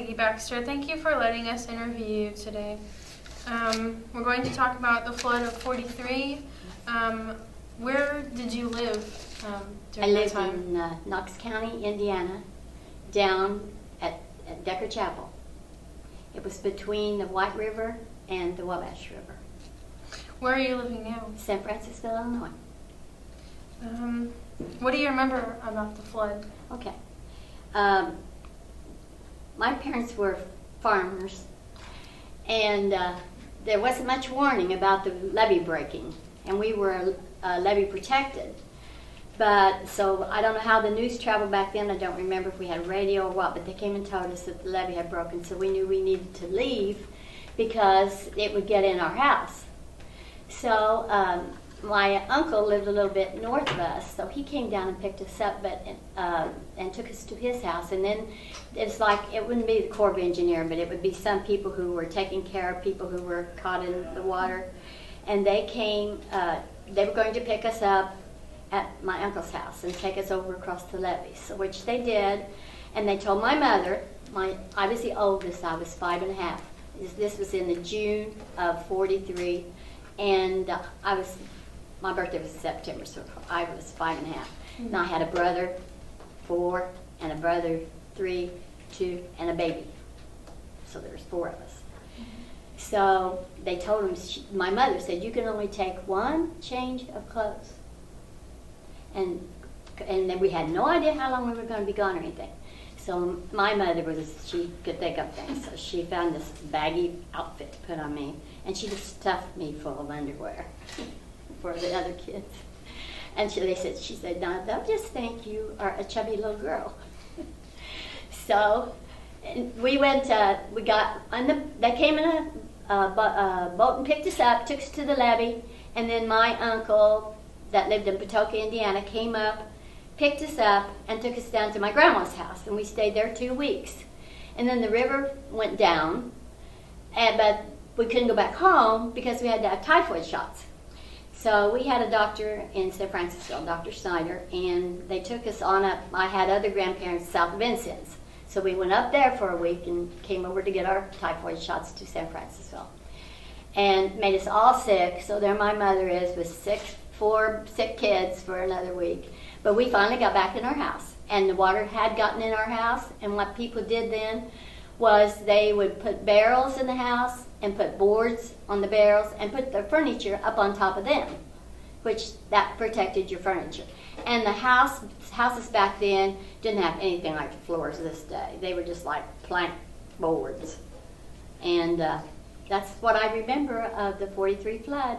Peggy Baxter. Thank you for letting us interview you today. We're going to talk about the flood of 43. Where did you live during that time? I lived in Knox County, Indiana, down at Decker Chapel. It was between the White River and the Wabash River. Where are you living now? San Francisco, Illinois. What do you remember about the flood? Okay. My parents were farmers, and there wasn't much warning about the levee breaking, and we were levee protected. But so I don't know how the news traveled back then. I don't remember if we had radio or what, but they came and told us that the levee had broken, so we knew we needed to leave because it would get in our house. So my uncle lived a little bit north of us, so he came down and picked us up, and took us to his house. And then it's like, it wouldn't be the Corps of Engineers, but it would be some people who were taking care of people who were caught in the water. And they came, they were going to pick us up at my uncle's house and take us over across the levee, so which they did. And they told my mother, I was the oldest, I was 5.5. This was in the June of 43, and my birthday was in September, so I was 5.5. Mm-hmm. And I had a brother 4, and a brother 3, 2, and a baby. So there was 4 of us. Mm-hmm. So they told him, my mother said, you can only take 1 change of clothes. And then we had no idea how long we were going to be gone or anything. So my mother she could think of things. So she found this baggy outfit to put on me, and she just stuffed me full of underwear for the other kids. And she said, no, they'll just think you are a chubby little girl. So we went, they came in a boat and picked us up, took us to the levee, and then my uncle that lived in Patoka, Indiana, came up, picked us up, and took us down to my grandma's house, and we stayed there 2 weeks. And then the river went down, but we couldn't go back home because we had to have typhoid shots. So we had a doctor in San Francisco, Dr. Snyder, and they took us on up. I had other grandparents south of Vincennes. So we went up there for a week and came over to get our typhoid shots to San Francisco. And made us all sick, so there my mother is with 4 sick kids for another week. But we finally got back in our house, and the water had gotten in our house, and what people did then was they would put barrels in the house and put boards on the barrels and put their furniture up on top of them, which that protected your furniture. And the houses back then didn't have anything like the floors this day. They were just like plank boards. And that's what I remember of the 43 flood.